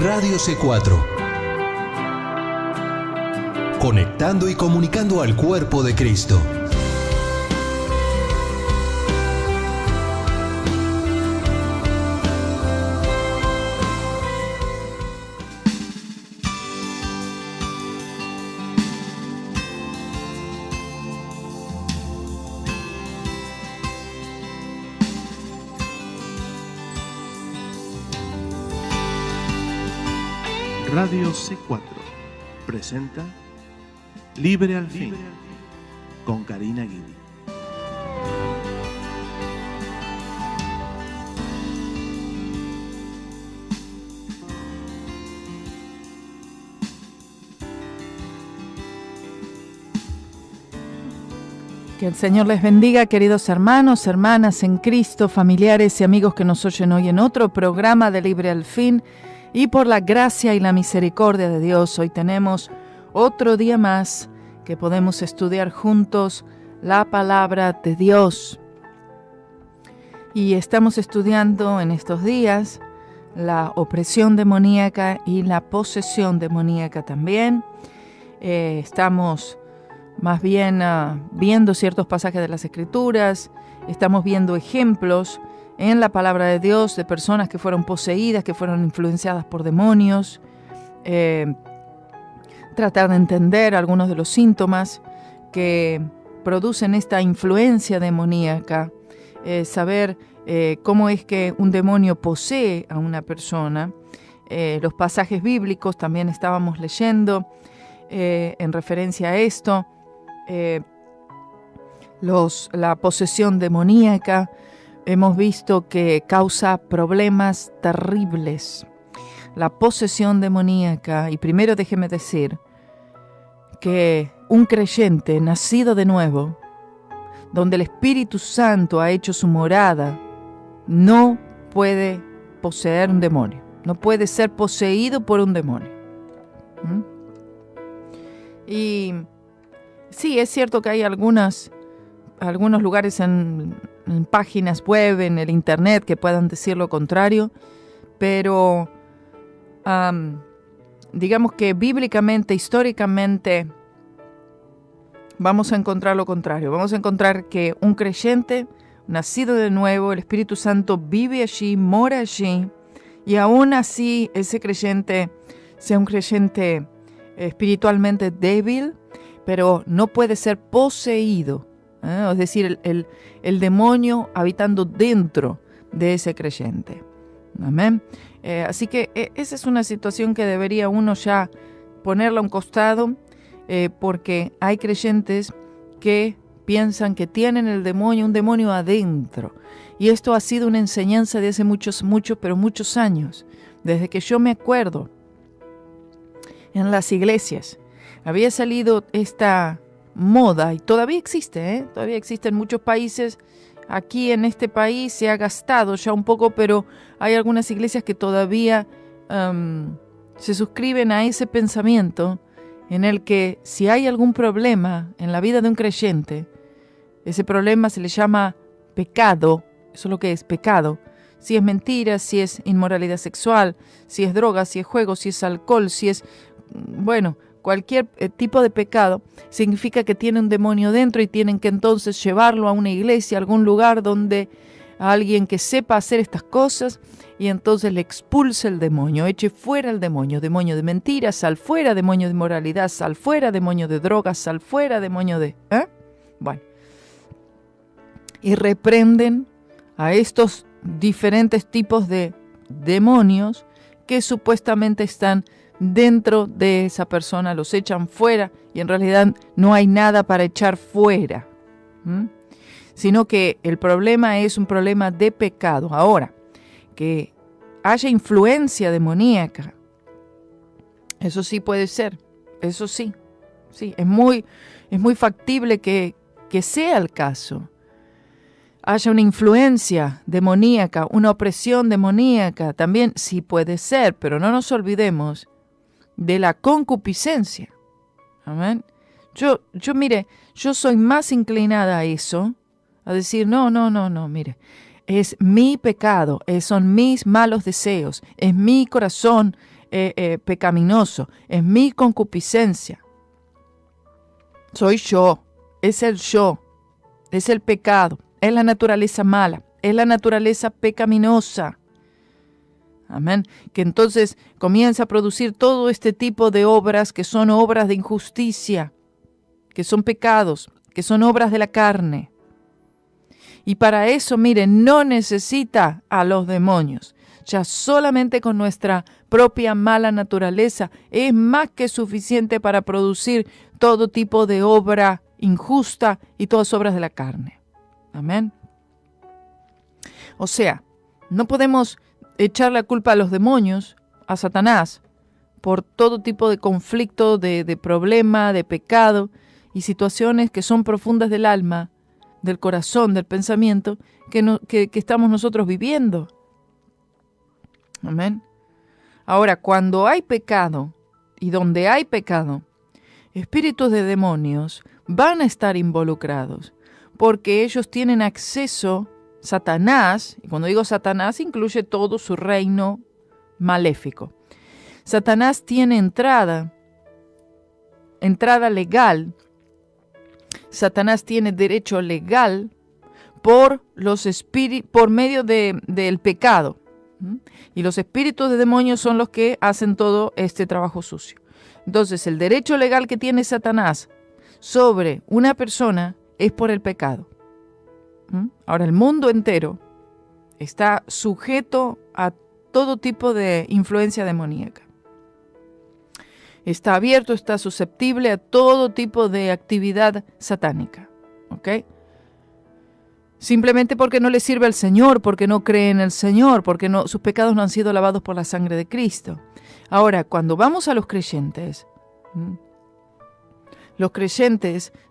Radio C4. Conectando y comunicando al cuerpo de Cristo. Radio C4 presenta Libre al Fin con Karina Guidi. Que el Señor les bendiga, queridos hermanos, hermanas en Cristo, familiares y amigos que nos oyen hoy en otro programa de Libre al Fin. Y por la gracia y la misericordia de Dios, hoy tenemos otro día más que podemos estudiar juntos la palabra de Dios. Y estamos estudiando en estos días la opresión demoníaca y la posesión demoníaca también. Estamos más bien viendo ciertos pasajes de las Escrituras, estamos viendo ejemplos en la palabra de Dios de personas que fueron poseídas, que fueron influenciadas por demonios, tratar de entender algunos de los síntomas que producen esta influencia demoníaca, saber cómo es que un demonio posee a una persona. Los pasajes bíblicos también estábamos leyendo en referencia a esto, la posesión demoníaca. Hemos visto que causa problemas terribles. La posesión demoníaca, y primero déjeme decir que un creyente nacido de nuevo, donde el Espíritu Santo ha hecho su morada, no puede poseer un demonio, no puede ser poseído por un demonio. Y sí, es cierto que hay algunos lugares en páginas web, en el internet, que puedan decir lo contrario, pero digamos que bíblicamente, históricamente, vamos a encontrar lo contrario. Vamos a encontrar que un creyente, nacido de nuevo, el Espíritu Santo vive allí, mora allí, y aún así ese creyente sea un creyente espiritualmente débil, pero no puede ser poseído. Es decir, el demonio habitando dentro de ese creyente. Amén. Así que esa es una situación que debería uno ya ponerla a un costado, porque hay creyentes que piensan que tienen un demonio adentro. Y esto ha sido una enseñanza de hace muchos años. Desde que yo me acuerdo, en las iglesias había salido esta moda, y todavía existe, todavía existe en muchos países. Aquí en este país se ha gastado ya un poco, pero hay algunas iglesias que todavía se suscriben a ese pensamiento en el que si hay algún problema en la vida de un creyente, ese problema se le llama pecado. Eso es lo que es pecado. Si es mentira, si es inmoralidad sexual, si es droga, si es juego, si es alcohol, si es, cualquier tipo de pecado, significa que tiene un demonio dentro y tienen que entonces llevarlo a una iglesia, a algún lugar donde a alguien que sepa hacer estas cosas, y entonces le expulse el demonio, eche fuera el demonio de mentiras, sal fuera, demonio de inmoralidad, sal fuera, demonio de drogas, sal fuera, demonio de... Y reprenden a estos diferentes tipos de demonios que supuestamente están dentro de esa persona, los echan fuera, y en realidad no hay nada para echar fuera, sino que el problema es un problema de pecado. Ahora, que haya influencia demoníaca, eso sí puede ser, eso sí, es muy factible que sea el caso. Haya una influencia demoníaca, una opresión demoníaca, también sí puede ser, pero no nos olvidemos de la concupiscencia. Amén. Mire, yo soy más inclinada a eso, a decir, no, mire, es mi pecado, son mis malos deseos, es mi corazón pecaminoso, es mi concupiscencia. Soy yo, es el pecado, es la naturaleza mala, es la naturaleza pecaminosa. Amén. Que entonces comienza a producir todo este tipo de obras que son obras de injusticia, que son pecados, que son obras de la carne. Y para eso, miren, no necesita a los demonios. Ya solamente con nuestra propia mala naturaleza es más que suficiente para producir todo tipo de obra injusta y todas obras de la carne. Amén. O sea, no podemos echar la culpa a los demonios, a Satanás, por todo tipo de conflicto, de problema, de pecado y situaciones que son profundas del alma, del corazón, del pensamiento, que estamos nosotros viviendo. Amén. Ahora, cuando hay pecado y donde hay pecado, espíritus de demonios van a estar involucrados, porque ellos tienen acceso, Satanás, y cuando digo Satanás incluye todo su reino maléfico. Satanás tiene entrada legal. Satanás tiene derecho legal por medio del pecado. Y los espíritus de demonios son los que hacen todo este trabajo sucio. Entonces, el derecho legal que tiene Satanás sobre una persona es por el pecado. Ahora, el mundo entero está sujeto a todo tipo de influencia demoníaca. Está abierto, está susceptible a todo tipo de actividad satánica. ¿Ok? Simplemente porque no le sirve al Señor, porque no cree en el Señor, porque sus pecados no han sido lavados por la sangre de Cristo. Ahora, cuando vamos a los creyentes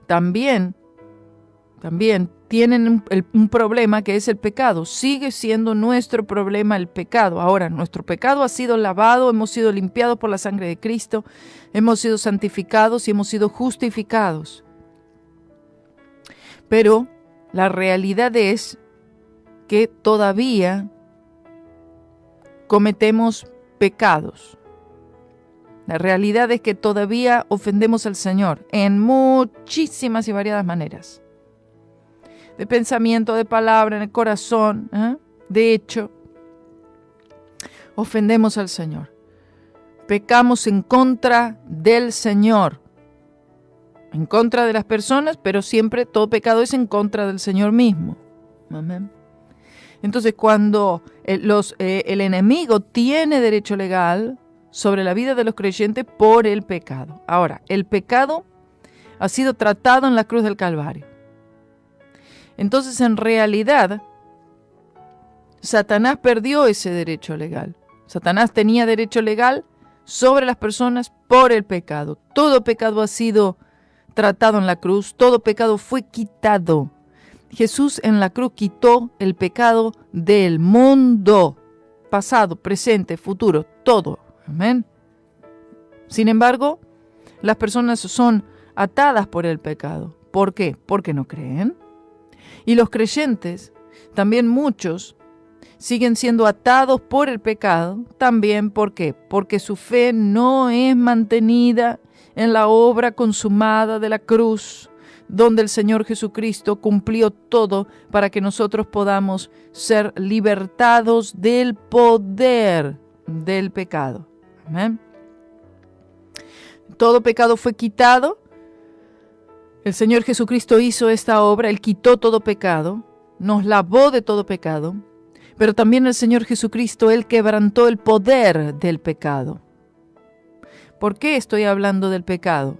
también tienen un problema que es el pecado. Sigue siendo nuestro problema el pecado. Ahora, nuestro pecado ha sido lavado, hemos sido limpiados por la sangre de Cristo, hemos sido santificados y hemos sido justificados. Pero la realidad es que todavía cometemos pecados. La realidad es que todavía ofendemos al Señor en muchísimas y variadas maneras. De pensamiento, de palabra, en el corazón, de hecho, ofendemos al Señor. Pecamos en contra del Señor, en contra de las personas, pero siempre todo pecado es en contra del Señor mismo. Amén. Entonces, cuando el enemigo tiene derecho legal sobre la vida de los creyentes por el pecado. Ahora, el pecado ha sido tratado en la cruz del Calvario. Entonces, en realidad, Satanás perdió ese derecho legal. Satanás tenía derecho legal sobre las personas por el pecado. Todo pecado ha sido tratado en la cruz, todo pecado fue quitado. Jesús en la cruz quitó el pecado del mundo, pasado, presente, futuro, todo. Amén. Sin embargo, las personas son atadas por el pecado. ¿Por qué? Porque no creen. Y los creyentes, también muchos, siguen siendo atados por el pecado. También, ¿por qué? Porque su fe no es mantenida en la obra consumada de la cruz, donde el Señor Jesucristo cumplió todo para que nosotros podamos ser libertados del poder del pecado. Amén. Todo pecado fue quitado. El Señor Jesucristo hizo esta obra, Él quitó todo pecado, nos lavó de todo pecado, pero también el Señor Jesucristo, Él quebrantó el poder del pecado. ¿Por qué estoy hablando del pecado?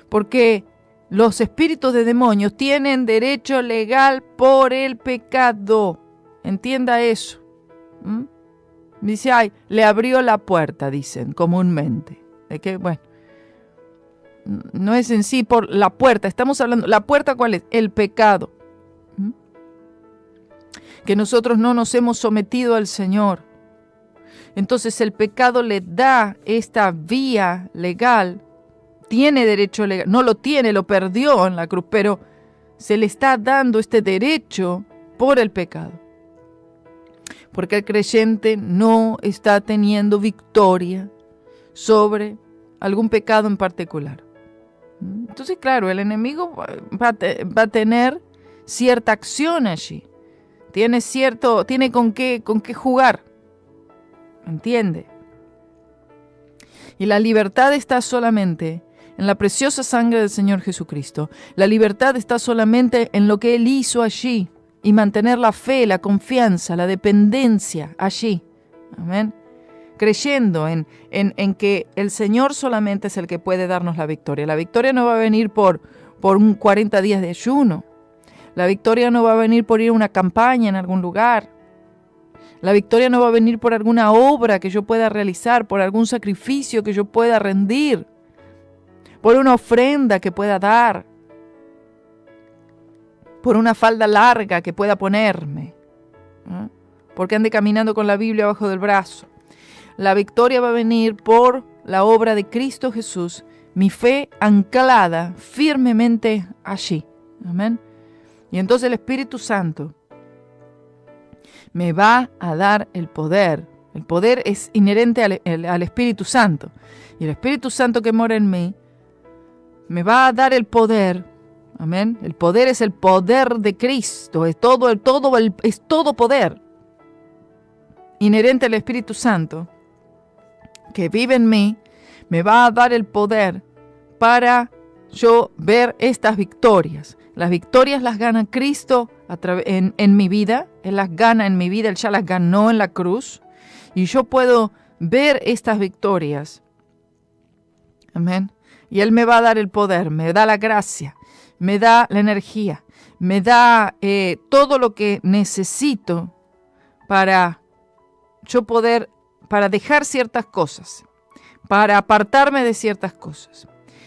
Porque los espíritus de demonios tienen derecho legal por el pecado. Entienda eso. Dice, le abrió la puerta, dicen comúnmente. ¿De qué? Bueno. No es en sí por la puerta, estamos hablando, ¿la puerta cuál es? El pecado. Que nosotros no nos hemos sometido al Señor. Entonces el pecado le da esta vía legal, tiene derecho legal, no lo tiene, lo perdió en la cruz, pero se le está dando este derecho por el pecado. Porque el creyente no está teniendo victoria sobre algún pecado en particular. Entonces, claro, el enemigo va a tener cierta acción allí. Tiene con qué jugar. ¿Entiende? Y la libertad está solamente en la preciosa sangre del Señor Jesucristo. La libertad está solamente en lo que Él hizo allí y mantener la fe, la confianza, la dependencia allí. Amén. Creyendo en que el Señor solamente es el que puede darnos la victoria. La victoria no va a venir por un 40 días de ayuno. La victoria no va a venir por ir a una campaña en algún lugar. La victoria no va a venir por alguna obra que yo pueda realizar, por algún sacrificio que yo pueda rendir, por una ofrenda que pueda dar, por una falda larga que pueda ponerme, ¿eh? Porque ande caminando con la Biblia abajo del brazo. La victoria va a venir por la obra de Cristo Jesús, mi fe anclada firmemente allí. Amén. Y entonces el Espíritu Santo me va a dar el poder. El poder es inherente al Espíritu Santo. Y el Espíritu Santo que mora en mí me va a dar el poder. Amén. El poder es el poder de Cristo. Es todo poder inherente al Espíritu Santo que vive en mí. Me va a dar el poder para yo ver estas victorias. Las victorias las gana Cristo en mi vida. Él las gana en mi vida. Él ya las ganó en la cruz. Y yo puedo ver estas victorias. Amén. Y Él me va a dar el poder, me da la gracia, me da la energía, me da todo lo que necesito para yo poder, para dejar ciertas cosas, para apartarme de ciertas cosas.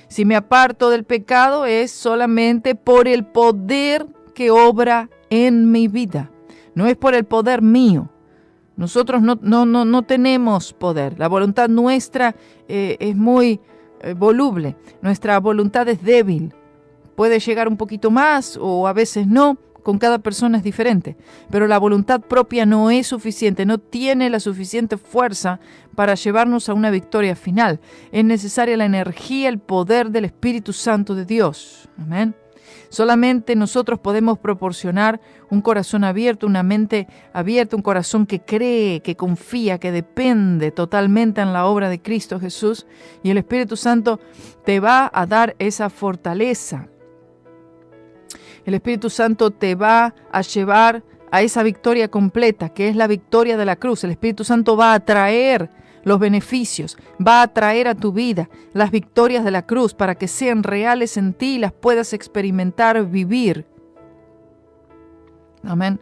Si me aparto del pecado es solamente por el poder que obra en mi vida. No es por el poder mío. Nosotros no tenemos poder. La voluntad nuestra es muy voluble. Nuestra voluntad es débil. Puede llegar un poquito más o a veces no. Con cada persona es diferente, pero la voluntad propia no es suficiente, no tiene la suficiente fuerza para llevarnos a una victoria final. Es necesaria la energía, el poder del Espíritu Santo de Dios. Amén. Solamente nosotros podemos proporcionar un corazón abierto, una mente abierta, un corazón que cree, que confía, que depende totalmente en la obra de Cristo Jesús, y el Espíritu Santo te va a dar esa fortaleza. El Espíritu Santo te va a llevar a esa victoria completa, que es la victoria de la cruz. El Espíritu Santo va a traer los beneficios, va a traer a tu vida las victorias de la cruz para que sean reales en ti y las puedas experimentar, vivir. Amén.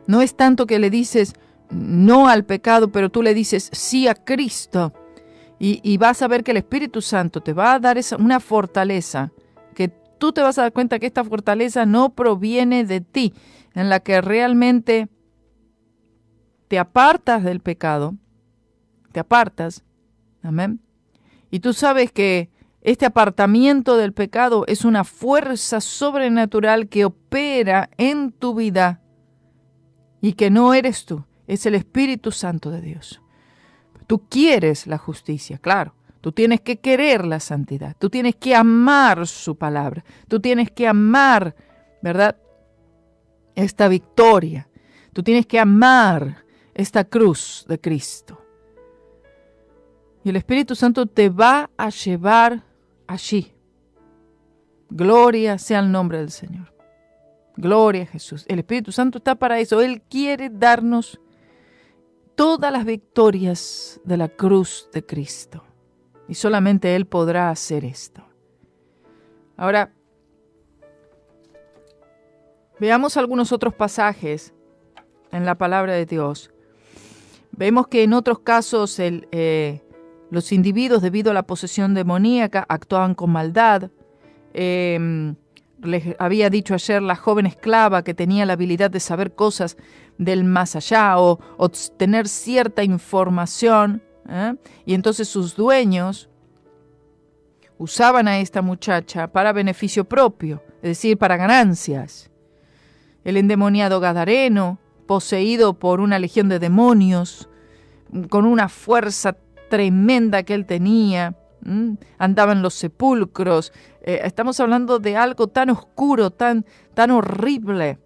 No es tanto que le dices no al pecado, pero tú le dices sí a Cristo. Y vas a ver que el Espíritu Santo te va a dar una fortaleza, que tú te vas a dar cuenta que esta fortaleza no proviene de ti, en la que realmente te apartas del pecado, te apartas, amén. Y tú sabes que este apartamiento del pecado es una fuerza sobrenatural que opera en tu vida y que no eres tú, es el Espíritu Santo de Dios. Tú quieres la justicia, claro. Tú tienes que querer la santidad, tú tienes que amar su palabra, tú tienes que amar, ¿verdad?, esta victoria. Tú tienes que amar esta cruz de Cristo. Y el Espíritu Santo te va a llevar allí. Gloria sea el nombre del Señor. Gloria a Jesús. El Espíritu Santo está para eso. Él quiere darnos todas las victorias de la cruz de Cristo. Y solamente Él podrá hacer esto. Ahora, veamos algunos otros pasajes en la palabra de Dios. Vemos que en otros casos los individuos, debido a la posesión demoníaca, actuaban con maldad. Les había dicho ayer la joven esclava que tenía la habilidad de saber cosas del más allá o tener cierta información. Y entonces sus dueños usaban a esta muchacha para beneficio propio, es decir, para ganancias. El endemoniado gadareno poseído por una legión de demonios, con una fuerza tremenda que él tenía, andaba en los sepulcros. Estamos hablando de algo tan oscuro, tan horrible,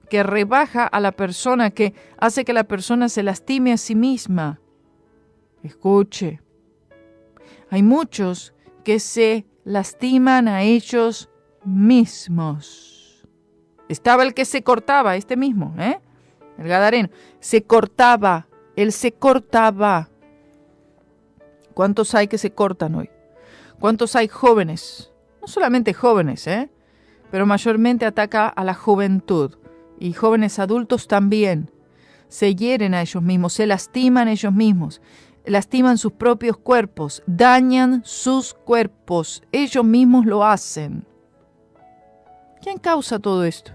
que rebaja a la persona, que hace que la persona se lastime a sí misma. Escuche, hay muchos que se lastiman a ellos mismos. Estaba el que se cortaba, este mismo, el gadareno, se cortaba, él se cortaba. ¿Cuántos hay que se cortan hoy? ¿Cuántos hay jóvenes? No solamente jóvenes, pero mayormente ataca a la juventud. Y jóvenes adultos también. Se hieren a ellos mismos, se lastiman ellos mismos. Lastiman sus propios cuerpos, dañan sus cuerpos. Ellos mismos lo hacen. ¿Quién causa todo esto?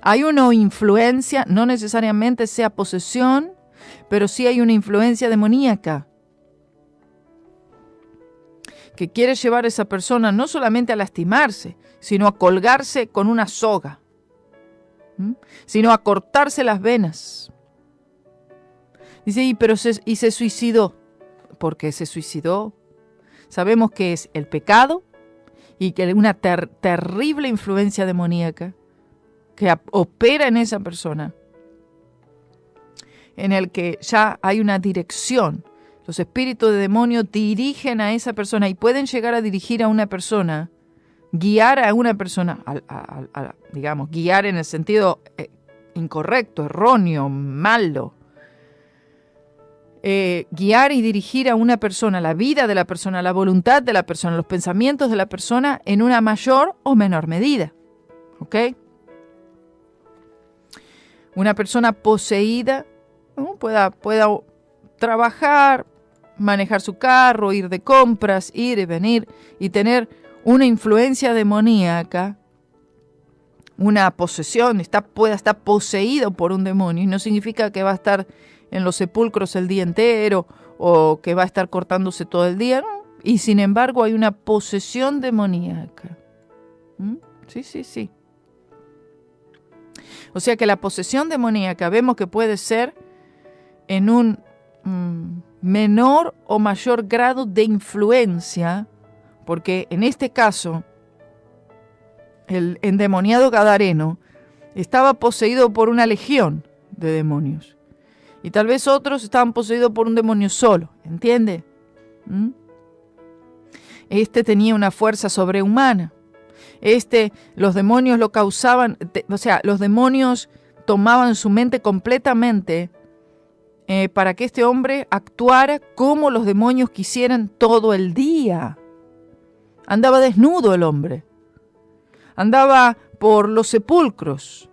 Hay una influencia, no necesariamente sea posesión, pero sí hay una influencia demoníaca que quiere llevar a esa persona no solamente a lastimarse, sino a colgarse con una soga, sino a cortarse las venas. Dice, pero se suicidó. ¿Por qué se suicidó? Sabemos que es el pecado y que una terrible influencia demoníaca que opera en esa persona, en el que ya hay una dirección. Los espíritus de demonio dirigen a esa persona y pueden llegar a dirigir a una persona, guiar a una persona, digamos, guiar en el sentido incorrecto, erróneo, malo. Guiar y dirigir a una persona, la vida de la persona, la voluntad de la persona, los pensamientos de la persona en una mayor o menor medida. ¿Ok? Una persona poseída pueda trabajar, manejar su carro, ir de compras, ir y venir y tener una influencia demoníaca, una posesión, pueda estar poseído por un demonio, y no significa que va a estar en los sepulcros el día entero o que va a estar cortándose todo el día, ¿no? Y sin embargo hay una posesión demoníaca. Sí. O sea que la posesión demoníaca vemos que puede ser en un menor o mayor grado de influencia, porque en este caso el endemoniado gadareno estaba poseído por una legión de demonios. Y tal vez otros estaban poseídos por un demonio solo, ¿entiende? Este tenía una fuerza sobrehumana. Los demonios lo causaban, los demonios tomaban su mente completamente para que este hombre actuara como los demonios quisieran todo el día. Andaba desnudo el hombre. Andaba por los sepulcros,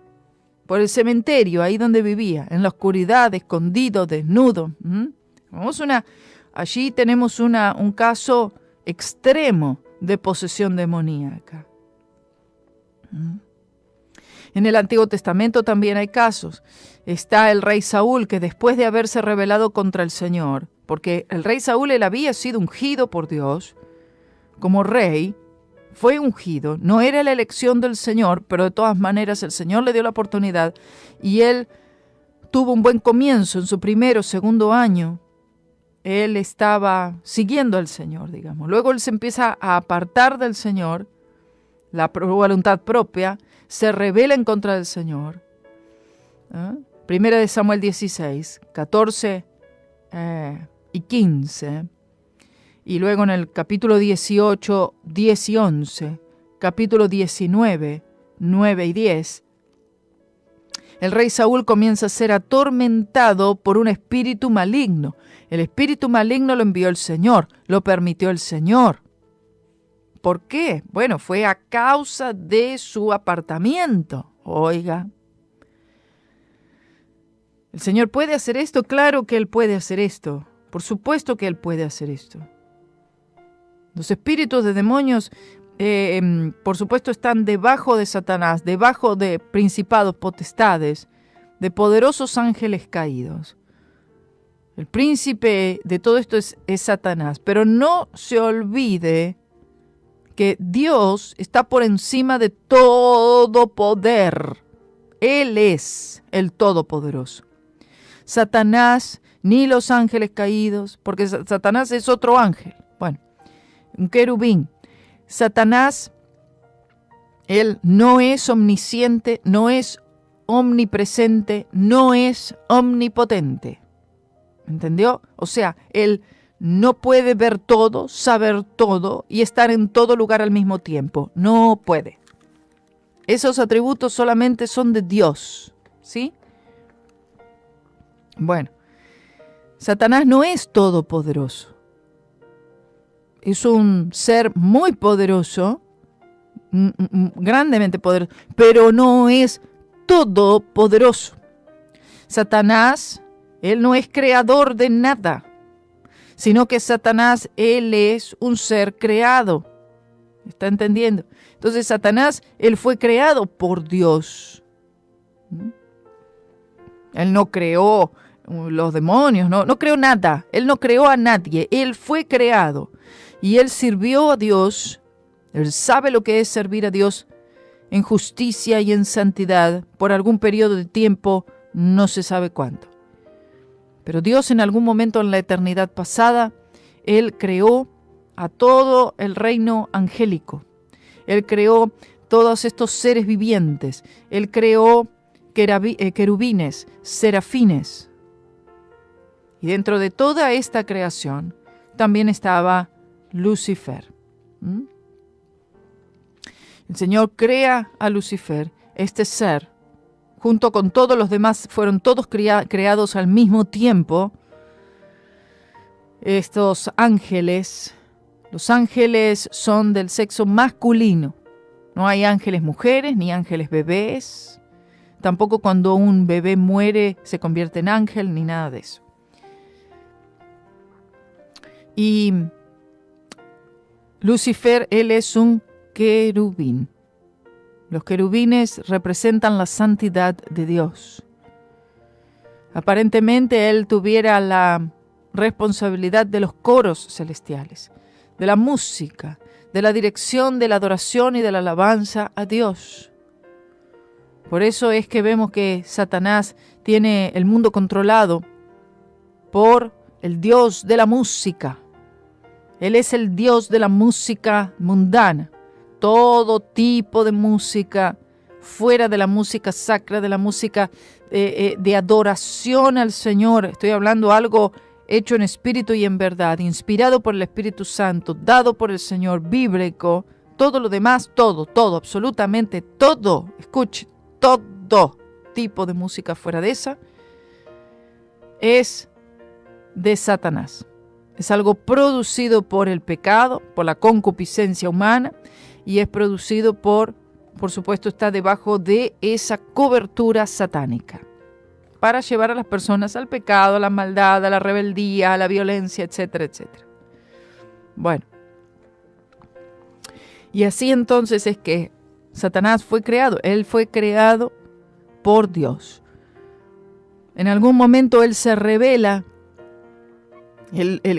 por el cementerio, ahí donde vivía, en la oscuridad, escondido, desnudo. Allí tenemos un caso extremo de posesión demoníaca. En el Antiguo Testamento también hay casos. Está el rey Saúl, que después de haberse rebelado contra el Señor, porque el rey Saúl, él había sido ungido por Dios como rey, fue ungido, no era la elección del Señor, pero de todas maneras el Señor le dio la oportunidad y él tuvo un buen comienzo en su primero o segundo año. Él estaba siguiendo al Señor, digamos. Luego él se empieza a apartar del Señor, la voluntad propia, se rebela en contra del Señor. Primera de Samuel 16, 14 y 15. Y luego en el capítulo 18, 10 y 11, capítulo 19, 9 y 10, el rey Saúl comienza a ser atormentado por un espíritu maligno. El espíritu maligno lo envió el Señor, lo permitió el Señor. ¿Por qué? Bueno, fue a causa de su apartamiento. Oiga, ¿el Señor puede hacer esto? Claro que Él puede hacer esto. Por supuesto que Él puede hacer esto. Los espíritus de demonios, por supuesto, están debajo de Satanás, debajo de principados, potestades, de poderosos ángeles caídos. El príncipe de todo esto es Satanás. Pero no se olvide que Dios está por encima de todo poder. Él es el Todopoderoso. Satanás, ni los ángeles caídos, porque Satanás es otro ángel. Bueno, un querubín. Satanás, él no es omnisciente, no es omnipresente, no es omnipotente. ¿Entendió? O sea, él no puede ver todo, saber todo y estar en todo lugar al mismo tiempo. No puede. Esos atributos solamente son de Dios, ¿sí? Bueno, Satanás no es todopoderoso. Es un ser muy poderoso, grandemente poderoso, pero no es todopoderoso. Satanás, él no es creador de nada, sino que Satanás, él es un ser creado. ¿Está entendiendo? Entonces Satanás, él fue creado por Dios. Él no creó los demonios, no creó nada. Él no creó a nadie. Él fue creado. Y él sirvió a Dios. Él sabe lo que es servir a Dios en justicia y en santidad por algún periodo de tiempo, no se sabe cuánto. Pero Dios en algún momento en la eternidad pasada, él creó a todo el reino angélico. Él creó todos estos seres vivientes. Él creó querubines, serafines. Y dentro de toda esta creación también estaba Lucifer. El Señor crea a Lucifer, este ser, junto con todos los demás, fueron todos creados al mismo tiempo. Estos ángeles, los ángeles son del sexo masculino. No hay ángeles mujeres ni ángeles bebés. Tampoco cuando un bebé muere se convierte en ángel ni nada de eso. Y Lucifer, él es un querubín. Los querubines representan la santidad de Dios. Aparentemente él tuviera la responsabilidad de los coros celestiales, de la música, de la dirección de la adoración y de la alabanza a Dios. Por eso es que vemos que Satanás tiene el mundo controlado por el Dios de la música. Él es el Dios de la música mundana. Todo tipo de música, fuera de la música sacra, de la música de adoración al Señor. Estoy hablando algo hecho en espíritu y en verdad, inspirado por el Espíritu Santo, dado por el Señor, bíblico. Todo lo demás, todo, absolutamente todo. Escuche, todo tipo de música fuera de esa es de Satanás. Es algo producido por el pecado, por la concupiscencia humana, y es producido por supuesto, está debajo de esa cobertura satánica, para llevar a las personas al pecado, a la maldad, a la rebeldía, a la violencia, etcétera, etcétera. Bueno, y así entonces es que Satanás fue creado. Él fue creado por Dios. En algún momento él se revela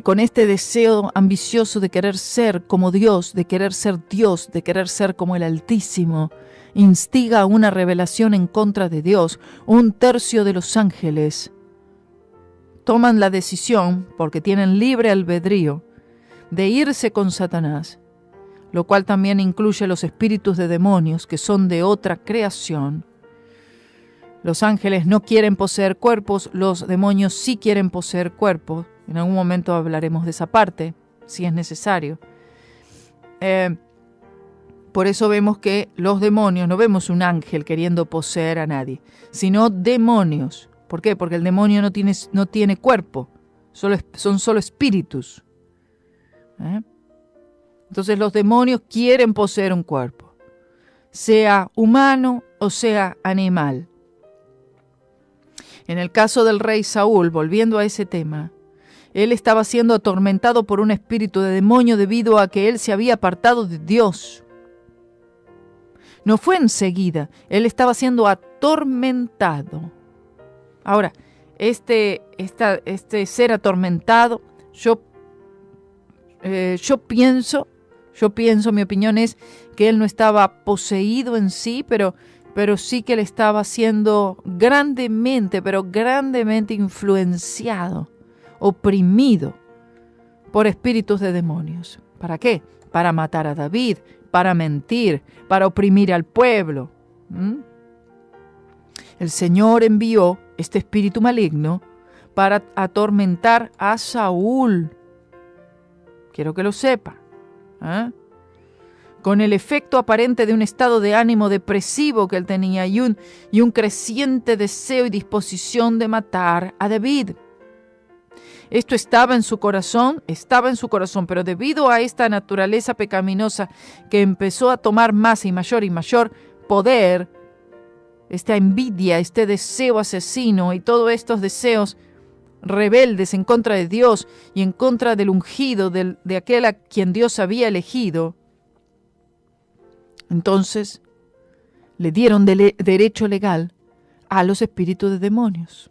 con este deseo ambicioso de querer ser como Dios, de querer ser como el Altísimo. Instiga una rebelación en contra de Dios. Un tercio de los ángeles toman la decisión, porque tienen libre albedrío, de irse con Satanás, lo cual también incluye los espíritus de demonios que son de otra creación. Los ángeles no quieren poseer cuerpos, los demonios sí quieren poseer cuerpos. En algún momento hablaremos de esa parte, si es necesario. Por eso vemos que los demonios, no vemos un ángel queriendo poseer a nadie, sino demonios. ¿Por qué? Porque el demonio no tiene cuerpo, son solo espíritus. Entonces los demonios quieren poseer un cuerpo, sea humano o sea animal. En el caso del rey Saúl, volviendo a ese tema, él estaba siendo atormentado por un espíritu de demonio debido a que él se había apartado de Dios. No fue enseguida, él estaba siendo atormentado. Ahora, este ser atormentado, yo pienso, mi opinión es que él no estaba poseído en sí, pero pero sí que él estaba siendo grandemente, pero grandemente influenciado, oprimido por espíritus de demonios. ¿Para qué? Para matar a David, para mentir, para oprimir al pueblo. El Señor envió este espíritu maligno para atormentar a Saúl. Quiero que lo sepa. Con el efecto aparente de un estado de ánimo depresivo que él tenía y un creciente deseo y disposición de matar a David. Esto estaba en su corazón, pero debido a esta naturaleza pecaminosa que empezó a tomar más y mayor poder, esta envidia, este deseo asesino y todos estos deseos rebeldes en contra de Dios y en contra del ungido, de aquel a quien Dios había elegido, entonces le dieron derecho legal a los espíritus de demonios.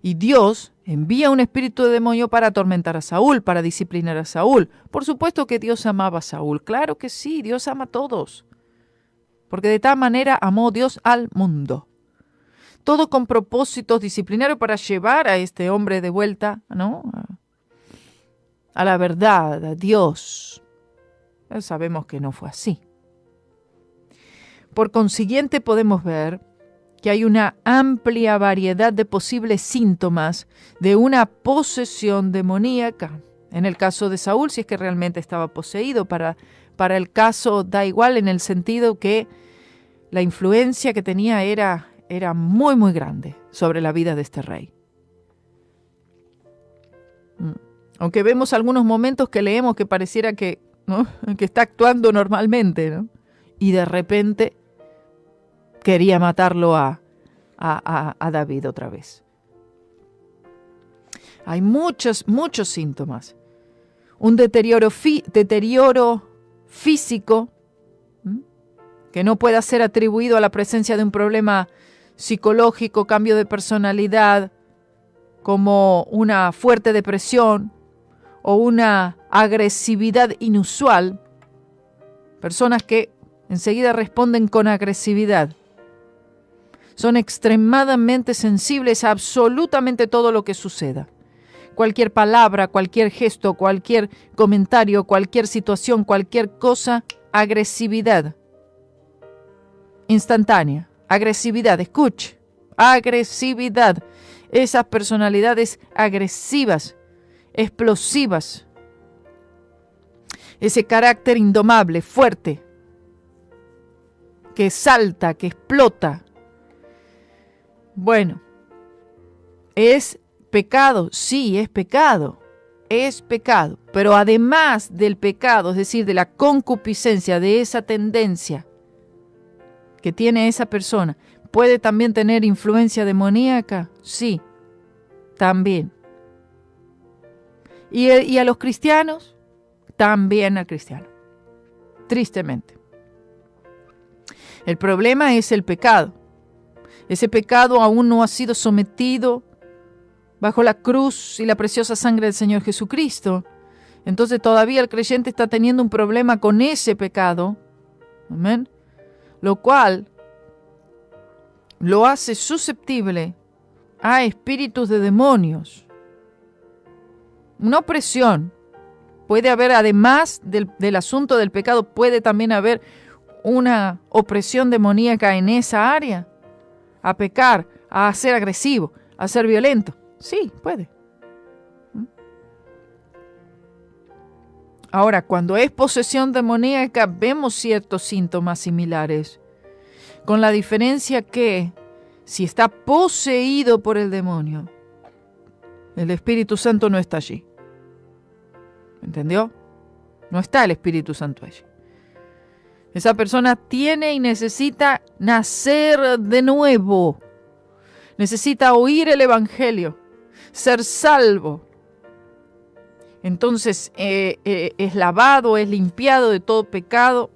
Y Dios envía un espíritu de demonio para atormentar a Saúl, para disciplinar a Saúl. Por supuesto que Dios amaba a Saúl. Claro que sí, Dios ama a todos. Porque de tal manera amó Dios al mundo. Todo con propósitos disciplinarios para llevar a este hombre de vuelta, ¿no?, a la verdad, a Dios. Ya sabemos que no fue así. Por consiguiente, podemos ver que hay una amplia variedad de posibles síntomas de una posesión demoníaca. En el caso de Saúl, si es que realmente estaba poseído, para el caso da igual, en el sentido que la influencia que tenía era muy, muy grande sobre la vida de este rey. Aunque vemos algunos momentos que leemos que pareciera que, ¿no?, que está actuando normalmente, ¿no?, y de repente quería matarlo a David otra vez. Hay muchos síntomas. Un deterioro físico que no pueda ser atribuido a la presencia de un problema psicológico, cambio de personalidad, como una fuerte depresión o una agresividad inusual. Personas que enseguida responden con agresividad. Son extremadamente sensibles a absolutamente todo lo que suceda. Cualquier palabra, cualquier gesto, cualquier comentario, cualquier situación, cualquier cosa, agresividad. Instantánea. Agresividad, escuche. Agresividad. Esas personalidades agresivas, explosivas. Ese carácter indomable, fuerte, que salta, que explota. Bueno, ¿es pecado? Sí, es pecado. Es pecado. Pero además del pecado, es decir, de la concupiscencia, de esa tendencia que tiene esa persona, ¿puede también tener influencia demoníaca? Sí, también. ¿Y a los cristianos? También al cristiano. Tristemente. El problema es el pecado. Ese pecado aún no ha sido sometido bajo la cruz y la preciosa sangre del Señor Jesucristo. Entonces todavía el creyente está teniendo un problema con ese pecado. Amén. Lo cual lo hace susceptible a espíritus de demonios. Una opresión. Puede haber, además del asunto del pecado, puede también haber una opresión demoníaca en esa área. A pecar, a ser agresivo, a ser violento. Sí, puede. Ahora, cuando es posesión demoníaca, vemos ciertos síntomas similares, con la diferencia que, si está poseído por el demonio, el Espíritu Santo no está allí. ¿Entendió? No está el Espíritu Santo allí. Esa persona tiene y necesita nacer de nuevo. Necesita oír el Evangelio, ser salvo. Entonces es lavado, es limpiado de todo pecado.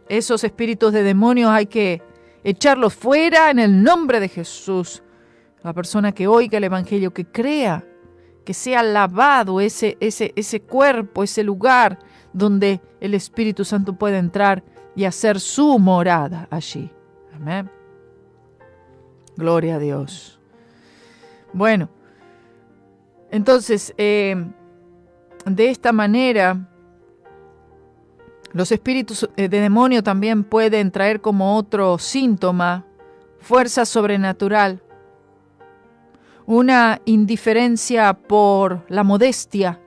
Esos espíritus de demonios hay que echarlos fuera en el nombre de Jesús. La persona que oiga el Evangelio, que crea, que sea lavado ese cuerpo, ese lugar donde el Espíritu Santo puede entrar y hacer su morada allí. Amén. Gloria a Dios. Bueno, entonces, de esta manera, los espíritus de demonio también pueden traer como otro síntoma fuerza sobrenatural, una indiferencia por la modestia,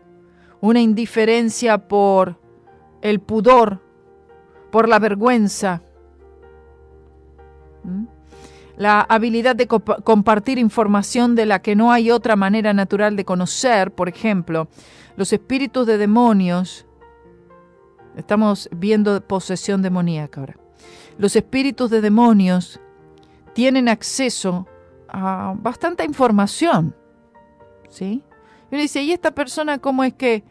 una indiferencia por el pudor, por la vergüenza, la habilidad de compartir información de la que no hay otra manera natural de conocer. Por ejemplo, los espíritus de demonios, estamos viendo posesión demoníaca ahora, los espíritus de demonios tienen acceso a bastante información, ¿sí? Y uno dice, ¿y esta persona cómo es que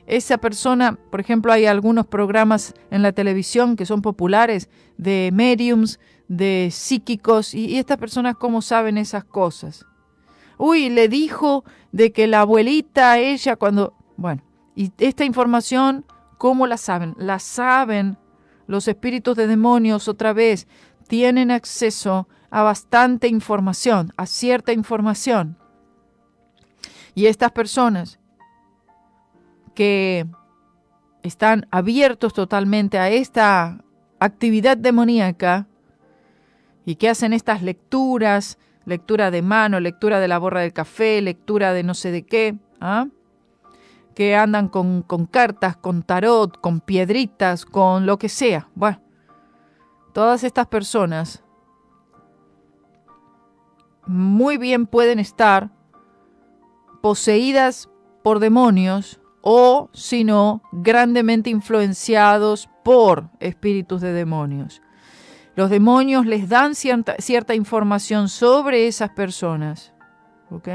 esa persona, por ejemplo, hay algunos programas en la televisión que son populares de mediums, de psíquicos, y estas personas cómo saben esas cosas? Uy, le dijo de que la abuelita, ella cuando... Bueno, y esta información, ¿cómo la saben? La saben los espíritus de demonios, otra vez, tienen acceso a bastante información, a cierta información. Y estas personas que están abiertos totalmente a esta actividad demoníaca y que hacen estas lecturas, lectura de mano, lectura de la borra del café, lectura de no sé de qué, que andan con cartas, con tarot, con piedritas, con lo que sea. Bueno, todas estas personas muy bien pueden estar poseídas por demonios o, si no, grandemente influenciados por espíritus de demonios. Los demonios les dan cierta información sobre esas personas. ¿Ok?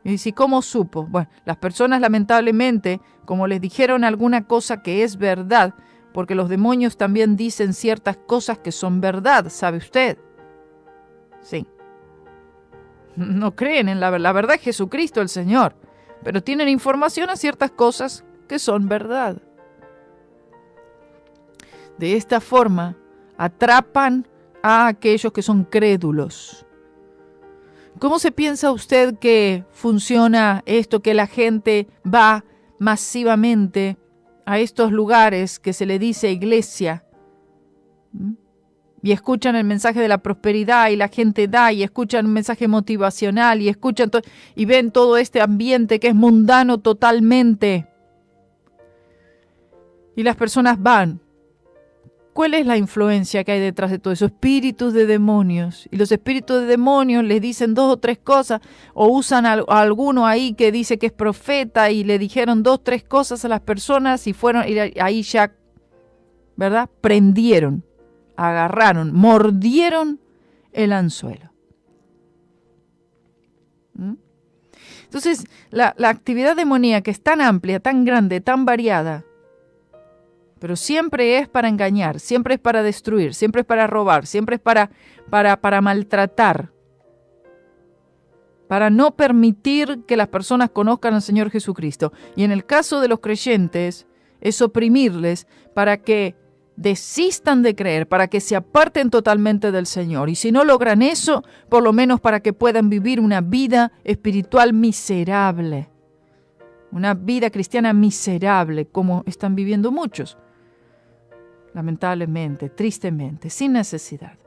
Y si, ¿cómo supo? Bueno, las personas lamentablemente, como les dijeron alguna cosa que es verdad, porque los demonios también dicen ciertas cosas que son verdad, ¿sabe usted? Sí. No creen en la verdad es Jesucristo el Señor, pero tienen información a ciertas cosas que son verdad. De esta forma, atrapan a aquellos que son crédulos. ¿Cómo se piensa usted que funciona esto, que la gente va masivamente a estos lugares que se le dice iglesia? Y escuchan el mensaje de la prosperidad y la gente da, y escuchan un mensaje motivacional, y escuchan y ven todo este ambiente que es mundano totalmente. Y las personas van. ¿Cuál es la influencia que hay detrás de todo eso? Espíritus de demonios. Y los espíritus de demonios les dicen 2 o 3 cosas, o usan a alguno ahí que dice que es profeta y le dijeron 2 o 3 cosas a las personas y fueron, y ahí ya, ¿verdad? Prendieron, agarraron, mordieron el anzuelo. Entonces, la actividad demoníaca es tan amplia, tan grande, tan variada, pero siempre es para engañar, siempre es para destruir, siempre es para robar, siempre es para maltratar, para no permitir que las personas conozcan al Señor Jesucristo. Y en el caso de los creyentes, es oprimirles para que desistan de creer, para que se aparten totalmente del Señor. Y si no logran eso, por lo menos para que puedan vivir una vida espiritual miserable, una vida cristiana miserable, como están viviendo muchos. Lamentablemente, tristemente, sin necesidad,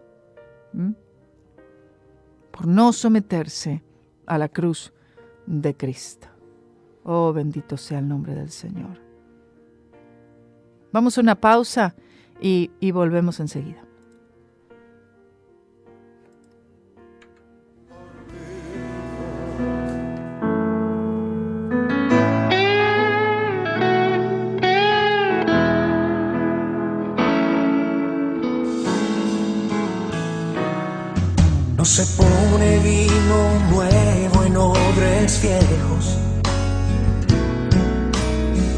por no someterse a la cruz de Cristo. Oh, bendito sea el nombre del Señor. Vamos a una pausa y volvemos enseguida. No se pone vino nuevo en odres viejos,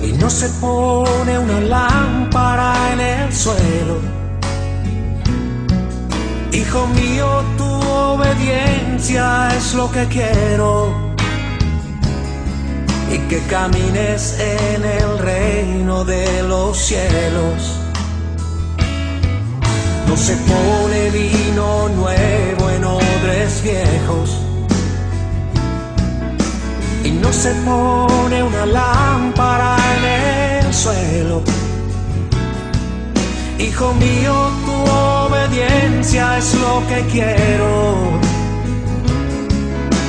y no se pone una lámpara en el suelo. Hijo mío, tu obediencia es lo que quiero, y que camines en el reino de los cielos. No se pone vino nuevo en odres viejos, y no se pone una lámpara en el suelo. Hijo mío, tu obediencia es lo que quiero,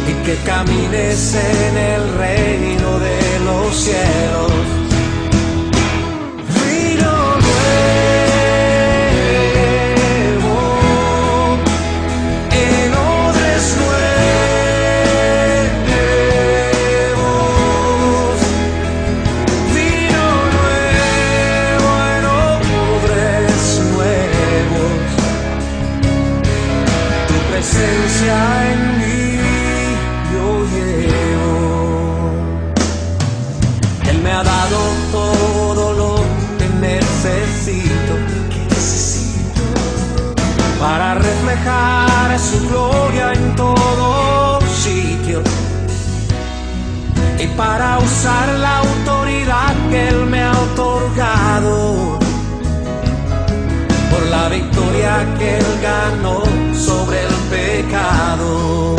y que camines en el reino de los cielos. Presencia en mí yo llevo. Él me ha dado todo lo que necesito, para reflejar su gloria en todo sitio, y para usar la autoridad que Él me ha otorgado, por la victoria que Él ganó sobre el pecado.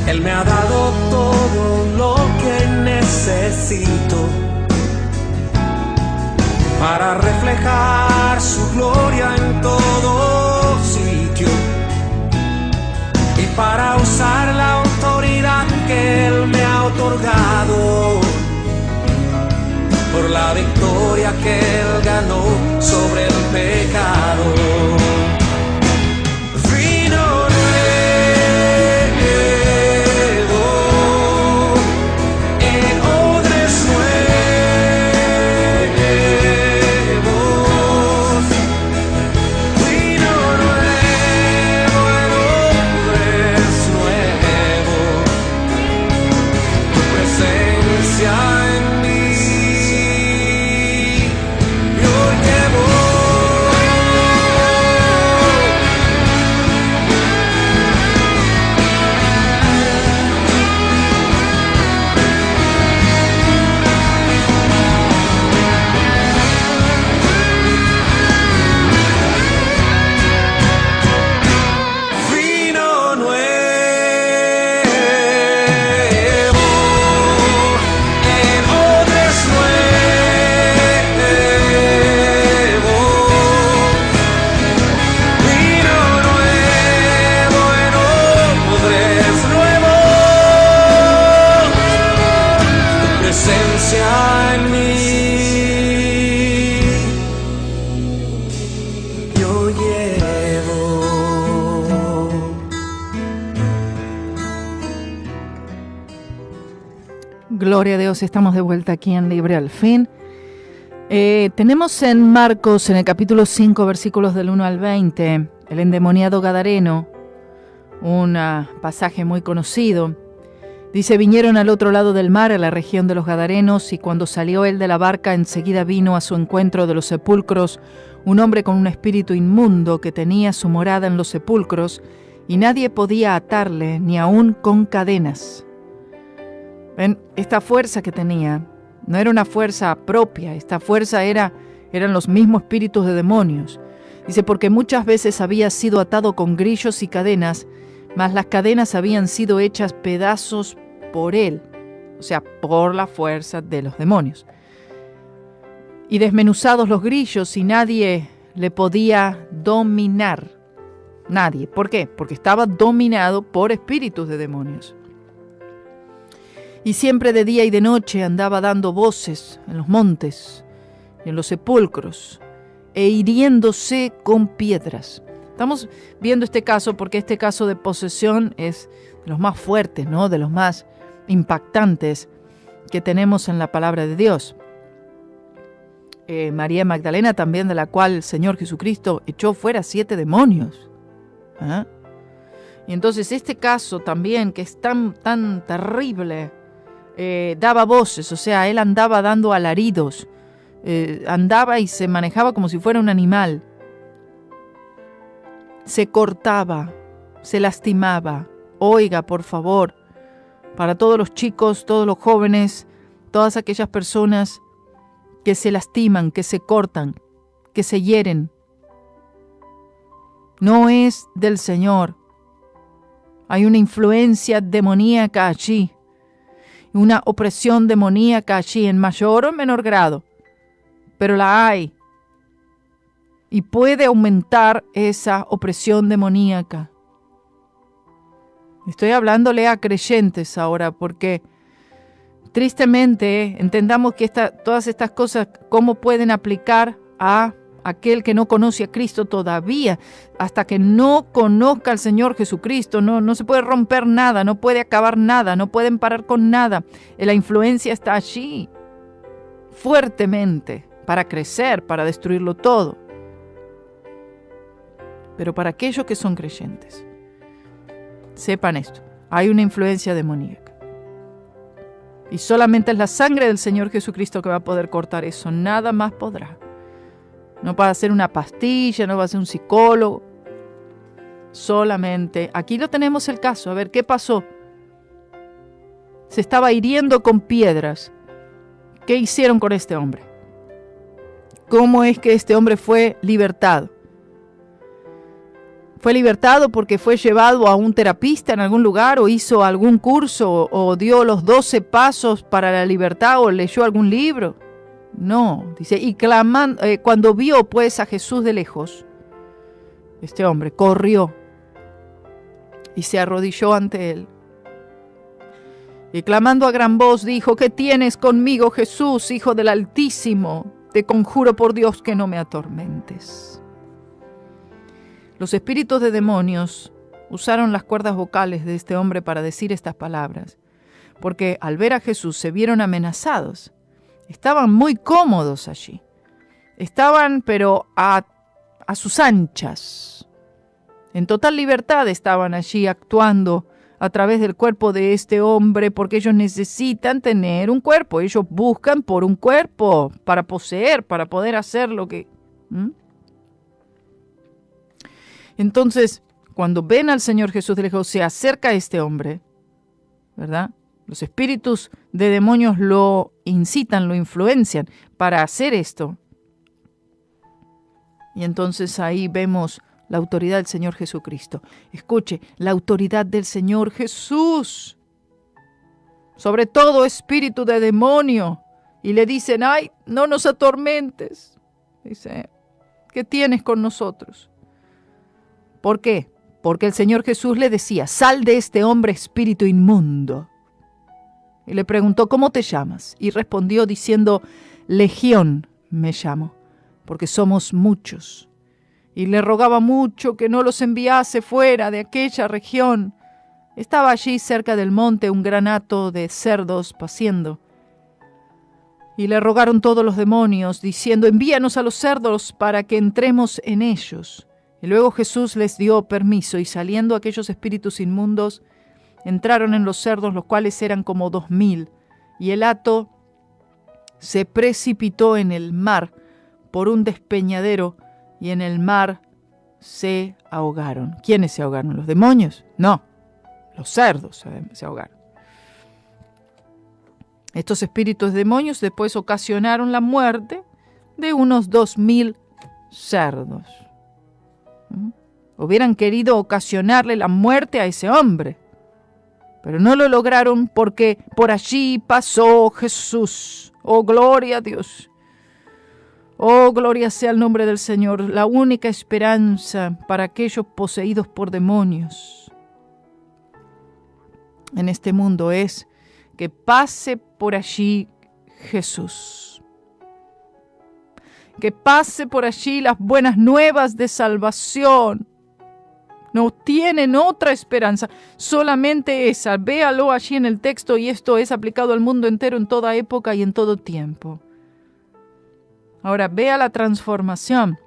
Él me ha dado todo lo que necesito para reflejar su gloria en todo sitio, y para usar la autoridad que Él me ha otorgado, por la victoria que Él ganó sobre el pecado. Vino nuevo en odres nuevos. Vino nuevo en odres nuevos. Tu presencia en mí yo llevo. Vino nuevo en odres nuevos. Vino nuevo en odres nuevos. Tu presencia en mí yo llevo. Gloria a Dios, estamos de vuelta aquí en Libre al Fin. Tenemos en Marcos, en el capítulo 5, versículos del 1 al 20, el endemoniado gadareno, un pasaje muy conocido. Dice: vinieron al otro lado del mar, a la región de los Gadarenos, y cuando salió él de la barca, enseguida vino a su encuentro de los sepulcros un hombre con un espíritu inmundo que tenía su morada en los sepulcros, y nadie podía atarle, ni aun con cadenas. ¿Ven? Esta fuerza que tenía no era una fuerza propia, esta fuerza eran los mismos espíritus de demonios. Dice: porque muchas veces había sido atado con grillos y cadenas, mas las cadenas habían sido hechas pedazos por él, o sea, por la fuerza de los demonios. Y desmenuzados los grillos, y nadie le podía dominar. Nadie. ¿Por qué? Porque estaba dominado por espíritus de demonios. Y siempre de día y de noche andaba dando voces en los montes y en los sepulcros, e hiriéndose con piedras. Estamos viendo este caso porque este caso de posesión es de los más fuertes, ¿no? De los más impactantes que tenemos en la palabra de Dios. María Magdalena también, de la cual el Señor Jesucristo echó fuera 7 demonios. ¿Ah? Y entonces este caso también, que es tan terrible, daba voces, o sea, él andaba dando alaridos, andaba y se manejaba como si fuera un animal. Se cortaba, se lastimaba. Oiga, por favor, para todos los chicos, todos los jóvenes, todas aquellas personas que se lastiman, que se cortan, que se hieren, no es del Señor. Hay una influencia demoníaca allí, una opresión demoníaca allí en mayor o menor grado, pero la hay. Y puede aumentar esa opresión demoníaca. Estoy hablándole a creyentes ahora porque tristemente entendamos que todas estas cosas, cómo pueden aplicar a aquel que no conoce a Cristo todavía. Hasta que no conozca al Señor Jesucristo, no se puede romper nada, no puede acabar nada, no pueden parar con nada. La influencia está allí, fuertemente, para crecer, para destruirlo todo. Pero para aquellos que son creyentes, sepan esto, hay una influencia demoníaca. Y solamente es la sangre del Señor Jesucristo que va a poder cortar eso, nada más podrá. No va a ser una pastilla, no va a ser un psicólogo. Solamente, aquí lo tenemos el caso. A ver, ¿qué pasó? Se estaba hiriendo con piedras. ¿Qué hicieron con este hombre? ¿Cómo es que este hombre fue libertado? ¿Fue libertado porque fue llevado a un terapista en algún lugar o hizo algún curso o dio los 12 pasos para la libertad o leyó algún libro? No, dice, y clamando, cuando vio pues a Jesús de lejos, este hombre corrió y se arrodilló ante él. Y clamando a gran voz dijo: ¿qué tienes conmigo, Jesús, Hijo del Altísimo? Te conjuro por Dios que no me atormentes. Los espíritus de demonios usaron las cuerdas vocales de este hombre para decir estas palabras, porque al ver a Jesús se vieron amenazados. Estaban muy cómodos allí. Estaban, pero a sus anchas. En total libertad estaban allí actuando a través del cuerpo de este hombre, porque ellos necesitan tener un cuerpo. Ellos buscan por un cuerpo para poseer, para poder hacer lo que... Entonces, cuando ven al Señor Jesús de lejos, se acerca a este hombre, ¿verdad? Los espíritus de demonios lo incitan, lo influencian para hacer esto. Y entonces ahí vemos la autoridad del Señor Jesucristo. Escuche, la autoridad del Señor Jesús. Sobre todo espíritu de demonio. Y le dicen: ay, no nos atormentes. Dice: ¿qué tienes con nosotros? ¿Por qué? Porque el Señor Jesús le decía: sal de este hombre, espíritu inmundo. Y le preguntó: ¿cómo te llamas? Y respondió diciendo: Legión me llamo, porque somos muchos. Y le rogaba mucho que no los enviase fuera de aquella región. Estaba allí cerca del monte un gran hato de cerdos paciendo. Y le rogaron todos los demonios, diciendo: envíanos a los cerdos para que entremos en ellos. Y luego Jesús les dio permiso, y saliendo aquellos espíritus inmundos, entraron en los cerdos, los cuales eran como 2000, y el hato se precipitó en el mar por un despeñadero, y en el mar se ahogaron. ¿Quiénes se ahogaron? ¿Los demonios? No, los cerdos se ahogaron. Estos espíritus demonios después ocasionaron la muerte de unos 2000 cerdos. Hubieran querido ocasionarle la muerte a ese hombre, pero no lo lograron porque por allí pasó Jesús. ¡Oh, gloria a Dios! ¡Oh, gloria sea el nombre del Señor! La única esperanza para aquellos poseídos por demonios en este mundo es que pase por allí Jesús. Que pase por allí las buenas nuevas de salvación. No tienen otra esperanza, solamente esa. Véalo allí en el texto, y esto es aplicado al mundo entero en toda época y en todo tiempo. Ahora, vea la transformación.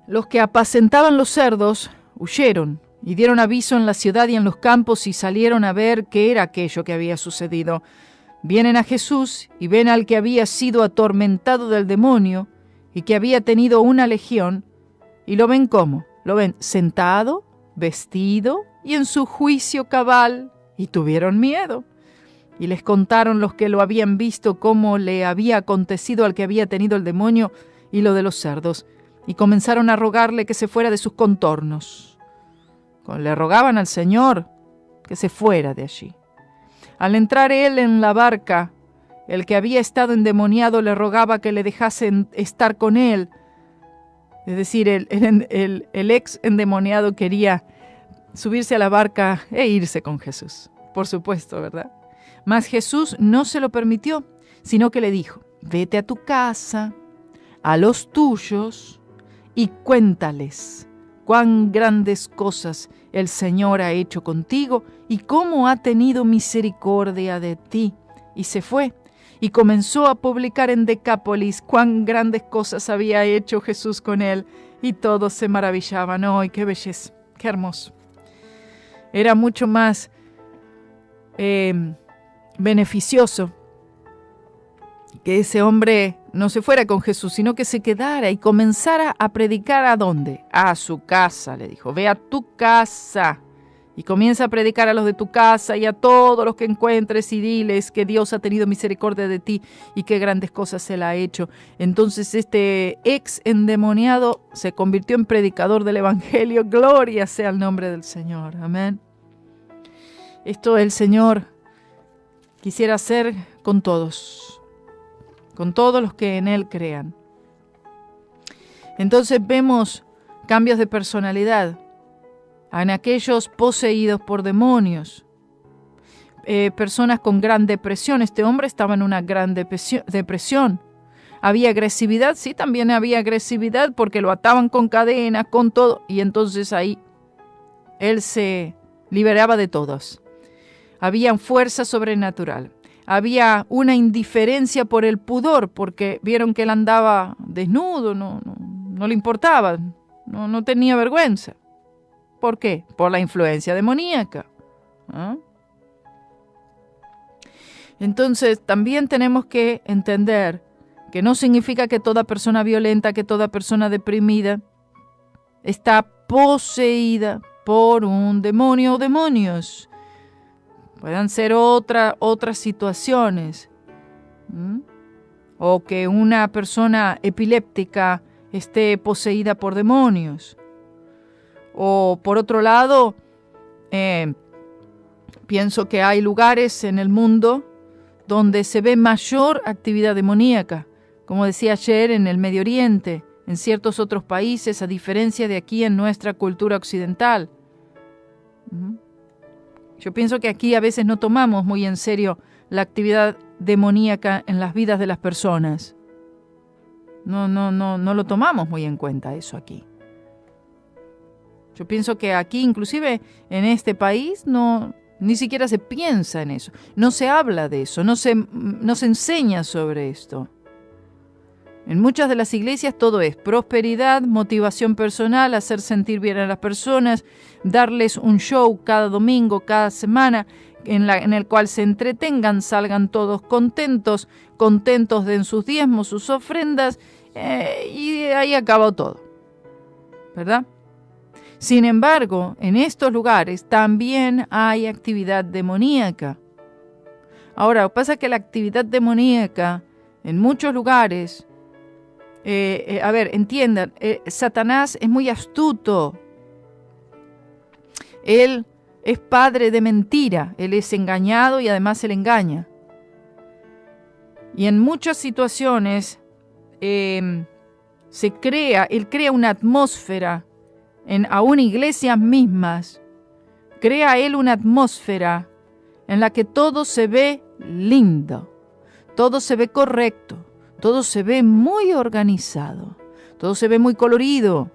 Los que apacentaban los cerdos huyeron y dieron aviso en la ciudad y en los campos y salieron a ver qué era aquello que había sucedido. Vienen a Jesús y ven al que había sido atormentado del demonio y que había tenido una legión, y lo ven ¿cómo? Lo ven sentado, vestido y en su juicio cabal, y tuvieron miedo. Y les contaron los que lo habían visto cómo le había acontecido al que había tenido el demonio y lo de los cerdos. y comenzaron a rogarle que se fuera de sus contornos. Le rogaban al Señor que se fuera de allí. Al entrar él en la barca, el que había estado endemoniado le rogaba que le dejasen estar con él. Es decir, el ex endemoniado quería subirse a la barca e irse con Jesús. Por supuesto, ¿verdad? Mas Jesús no se lo permitió, sino que le dijo: vete a tu casa, a los tuyos, y cuéntales cuán grandes cosas el Señor ha hecho contigo y cómo ha tenido misericordia de ti. Y se fue y comenzó a publicar en Decápolis cuán grandes cosas había hecho Jesús con él, y todos se maravillaban. ¡Ay, qué belleza! ¡Qué hermoso! Era mucho más beneficioso que ese hombre no se fuera con Jesús, sino que se quedara y comenzara a predicar. ¿A dónde? A su casa, le dijo. Ve a tu casa y comienza a predicar a los de tu casa y a todos los que encuentres, y diles que Dios ha tenido misericordia de ti y qué grandes cosas Él ha hecho. Entonces este ex endemoniado se convirtió en predicador del Evangelio. Gloria sea el nombre del Señor. Amén. Esto el Señor quisiera hacer con todos los que en Él crean. Entonces vemos cambios de personalidad en aquellos poseídos por demonios, personas con gran depresión. Este hombre estaba en una gran depresión. Había agresividad, sí, también había agresividad porque lo ataban con cadenas, con todo, y entonces ahí él se liberaba de todos. Había fuerza sobrenatural. Había una indiferencia por el pudor, porque vieron que él andaba desnudo, no le importaba, no tenía vergüenza. ¿Por qué? Por la influencia demoníaca. ¿Ah? Entonces, también tenemos que entender que no significa que toda persona violenta, que toda persona deprimida está poseída por un demonio o demonios. Puedan ser otras situaciones. O que una persona epiléptica esté poseída por demonios. O por otro lado, pienso que hay lugares en el mundo donde se ve mayor actividad demoníaca. Como decía ayer, en el Medio Oriente, en ciertos otros países, a diferencia de aquí en nuestra cultura occidental. Yo pienso que aquí a veces no tomamos muy en serio la actividad demoníaca en las vidas de las personas. No lo tomamos muy en cuenta eso aquí. Yo pienso que aquí, inclusive en este país, ni siquiera se piensa en eso. No se habla de eso, no se enseña sobre esto. En muchas de las iglesias todo es prosperidad, motivación personal, hacer sentir bien a las personas, darles un show cada domingo, cada semana, en el cual se entretengan, salgan todos contentos, den sus diezmos, sus ofrendas, y ahí acabó todo, ¿verdad? Sin embargo, en estos lugares también hay actividad demoníaca. Ahora, lo que pasa es que la actividad demoníaca en muchos lugares, entiendan, Satanás es muy astuto. Él es padre de mentira, él es engañado y además él engaña. Y en muchas situaciones él crea una atmósfera, aún iglesias mismas, crea él una atmósfera en la que todo se ve lindo, todo se ve correcto, todo se ve muy organizado, todo se ve muy colorido,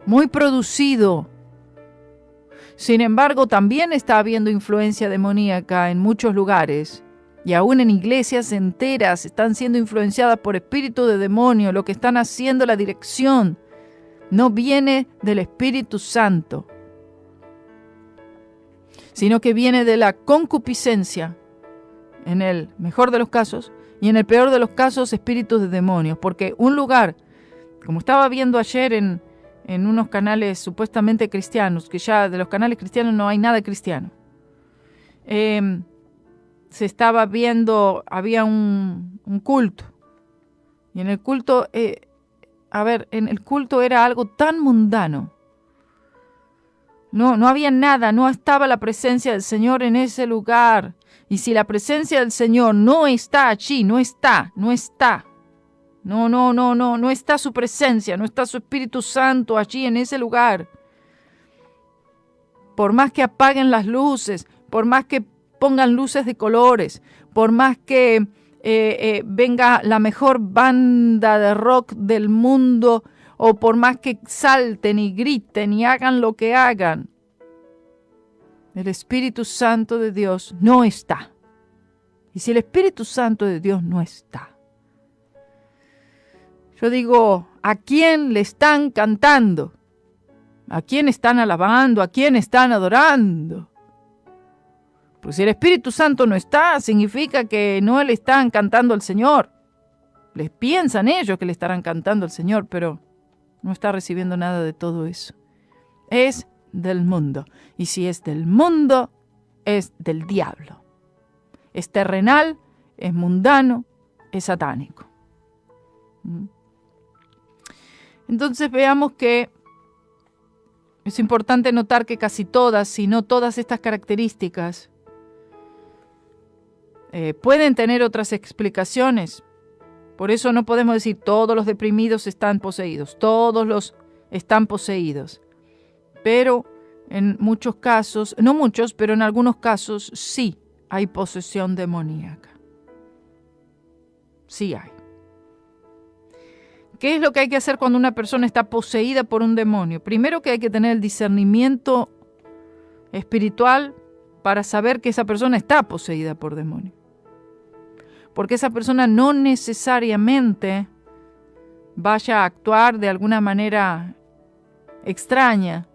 muy producido. Sin embargo, también está habiendo influencia demoníaca en muchos lugares, y aún en iglesias enteras están siendo influenciadas por espíritu de demonio. Lo que están haciendo, la dirección, no viene del Espíritu Santo, sino que viene de la concupiscencia, en el mejor de los casos, y en el peor de los casos, espíritus de demonios. Porque un lugar, como estaba viendo ayer en unos canales supuestamente cristianos, que ya de los canales cristianos no hay nada cristiano, se estaba viendo, había un culto, y en el culto a ver, en el culto era algo tan mundano. No había nada, no estaba la presencia del Señor en ese lugar. Y si la presencia del Señor no está allí, no está. No está su presencia, no está su Espíritu Santo allí en ese lugar. Por más que apaguen las luces, por más que pongan luces de colores, por más que venga la mejor banda de rock del mundo, o por más que salten y griten y hagan lo que hagan, el Espíritu Santo de Dios no está. Y si el Espíritu Santo de Dios no está, yo digo, ¿a quién le están cantando? ¿A quién están alabando? ¿A quién están adorando? Pues si el Espíritu Santo no está, significa que no le están cantando al Señor. Les piensan ellos que le estarán cantando al Señor, pero no está recibiendo nada de todo eso. Es del mundo. Y si es del mundo, es del diablo. Es terrenal, es mundano, es satánico. Entonces veamos que es importante notar que casi todas, si no todas estas características, pueden tener otras explicaciones. Por eso no podemos decir todos los deprimidos están poseídos, todos los están poseídos. Pero en muchos casos, no muchos, pero en algunos casos sí hay posesión demoníaca. Sí hay. ¿Qué es lo que hay que hacer cuando una persona está poseída por un demonio? Primero que hay que tener el discernimiento espiritual para saber que esa persona está poseída por demonio. Porque esa persona no necesariamente vaya a actuar de alguna manera extraña.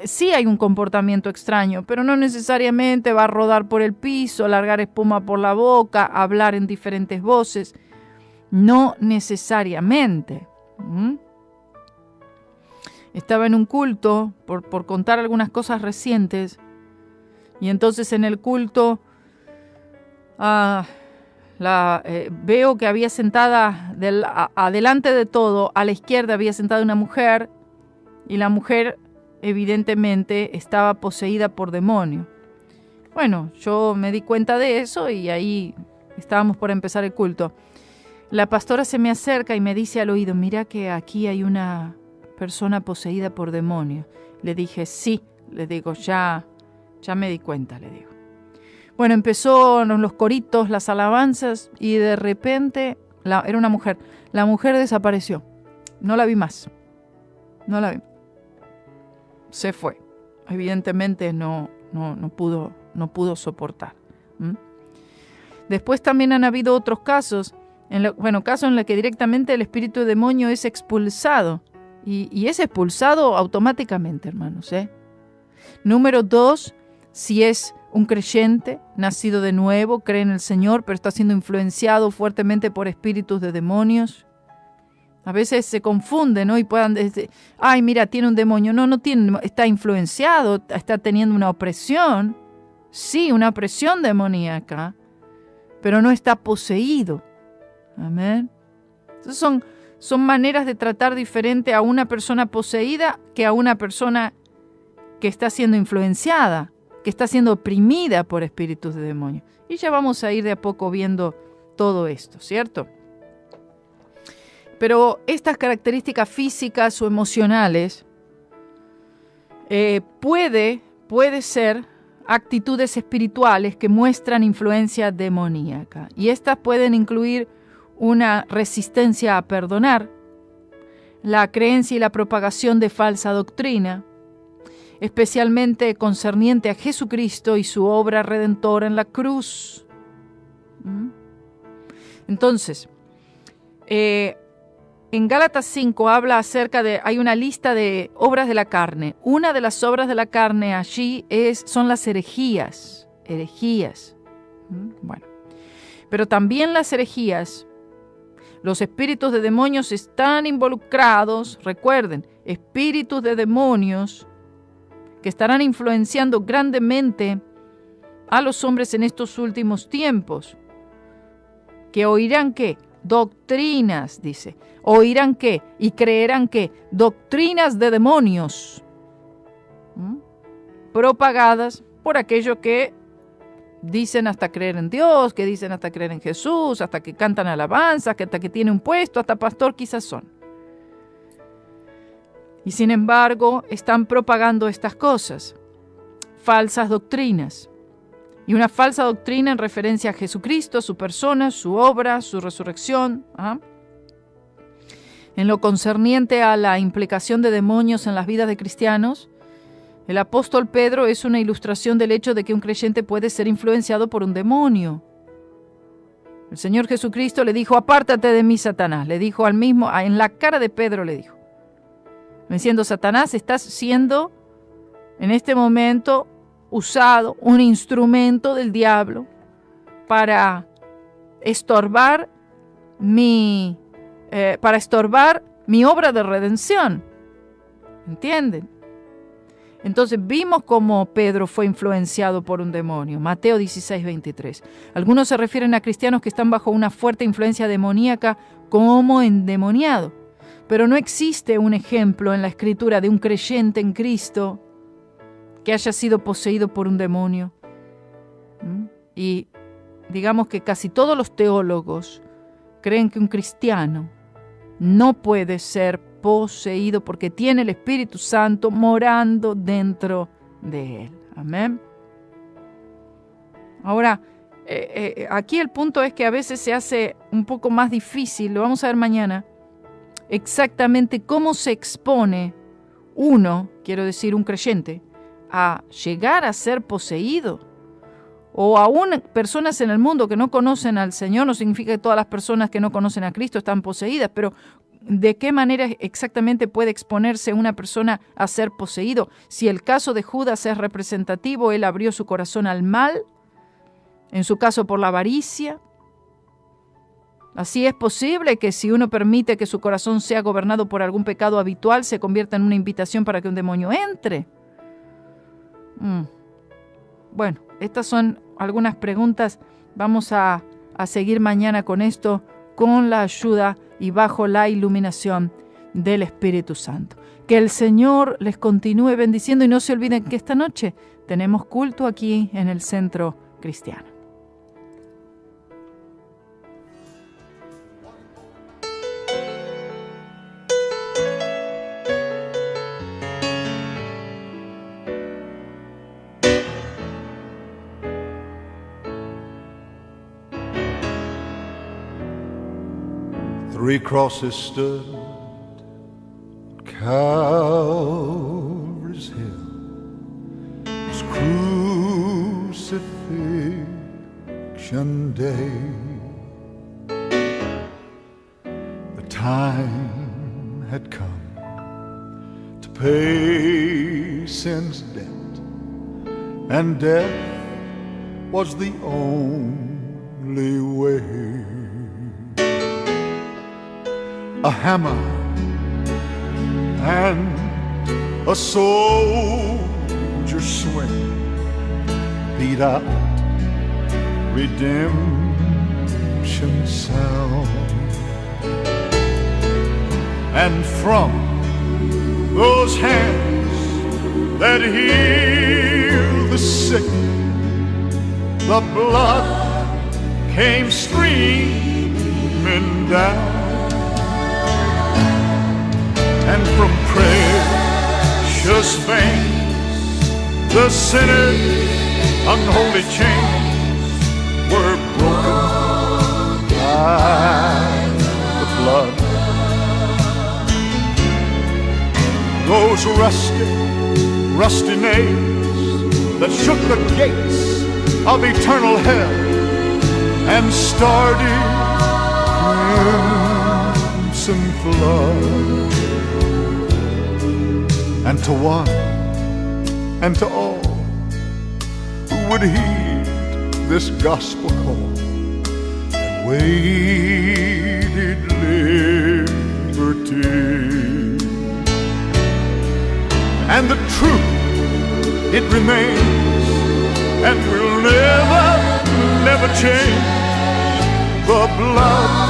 Sí hay un comportamiento extraño, pero no necesariamente va a rodar por el piso, largar espuma por la boca, hablar en diferentes voces. No necesariamente. Estaba en un culto, por contar algunas cosas recientes, y entonces en el culto veo que había sentada adelante de todo, a la izquierda había sentada una mujer, y la mujer evidentemente estaba poseída por demonio. Bueno, yo me di cuenta de eso y ahí estábamos por empezar el culto. La pastora se me acerca y me dice al oído, mira que aquí hay una persona poseída por demonio. Le dije, sí, le digo, ya me di cuenta, le digo. Bueno, empezó los coritos, las alabanzas, y de repente, era una mujer, la mujer desapareció. No la vi más. No la vi. Se fue. Evidentemente no pudo soportar. Después también han habido otros casos, casos en los que directamente el espíritu de demonio es expulsado. Y es expulsado automáticamente, hermanos. Número 2, si es un creyente, nacido de nuevo, cree en el Señor, pero está siendo influenciado fuertemente por espíritus de demonios. A veces se confunden, ¿no? Y puedan decir, ay, mira, tiene un demonio. No tiene, está influenciado, está teniendo una opresión. Sí, una opresión demoníaca, pero no está poseído. Amén. Entonces son maneras de tratar diferente a una persona poseída que a una persona que está siendo influenciada, que está siendo oprimida por espíritus de demonios. Y ya vamos a ir de a poco viendo todo esto, ¿cierto? Pero estas características físicas o emocionales puede ser actitudes espirituales que muestran influencia demoníaca. Y estas pueden incluir una resistencia a perdonar, la creencia y la propagación de falsa doctrina, especialmente concerniente a Jesucristo y su obra redentora en la cruz. Entonces, en Gálatas 5 habla acerca de, hay una lista de obras de la carne. Una de las obras de la carne allí son las herejías. Bueno, pero también las herejías, los espíritus de demonios están involucrados. Recuerden, espíritus de demonios que estarán influenciando grandemente a los hombres en estos últimos tiempos, que oirán ¿qué? doctrinas, dice. ¿Oirán qué? ¿Y creerán qué? Doctrinas de demonios. Propagadas por aquellos que dicen hasta creer en Dios, que dicen hasta creer en Jesús, hasta que cantan alabanzas, que hasta que tienen un puesto, hasta pastor quizás son. Y sin embargo, están propagando estas cosas, falsas doctrinas. Y una falsa doctrina en referencia a Jesucristo, su persona, su obra, su resurrección. En lo concerniente a la implicación de demonios en las vidas de cristianos, el apóstol Pedro es una ilustración del hecho de que un creyente puede ser influenciado por un demonio. El Señor Jesucristo le dijo, apártate de mí, Satanás. Le dijo al mismo, en la cara de Pedro le dijo. Diciendo, Satanás, estás siendo en este momento usado, un instrumento del diablo para estorbar mi obra de redención. ¿Entienden? Entonces vimos cómo Pedro fue influenciado por un demonio. Mateo 16:23. Algunos se refieren a cristianos que están bajo una fuerte influencia demoníaca como endemoniado. Pero no existe un ejemplo en la Escritura de un creyente en Cristo que haya sido poseído por un demonio. Y digamos que casi todos los teólogos creen que un cristiano no puede ser poseído porque tiene el Espíritu Santo morando dentro de él. Amén. Ahora, aquí el punto es que a veces se hace un poco más difícil, lo vamos a ver mañana, exactamente cómo se expone uno, quiero decir un creyente, a llegar a ser poseído. O aún personas en el mundo que no conocen al Señor, no significa que todas las personas que no conocen a Cristo están poseídas, pero ¿de qué manera exactamente puede exponerse una persona a ser poseído? Si el caso de Judas es representativo, él abrió su corazón al mal, en su caso por la avaricia. Así es posible que si uno permite que su corazón sea gobernado por algún pecado habitual, se convierta en una invitación para que un demonio entre. Bueno, estas son algunas preguntas. Vamos a seguir mañana con esto, con la ayuda y bajo la iluminación del Espíritu Santo. Que el Señor les continúe bendiciendo y no se olviden que esta noche tenemos culto aquí en el Centro Cristiano. Three crosses stood at Calvary's hill. It was crucifixion day. The time had come to pay sin's debt, and death was the only way. A hammer and a soldier's swing beat out redemption's sound, and from those hands that heal the sick, the blood came streaming down. And from precious veins, the sinner's unholy chains were broken by the blood. Those rusty nails that shook the gates of eternal hell and started crimson flood. And to one and to all who would heed this gospel call and waited liberty. And the truth, it remains and will never, never change. The blood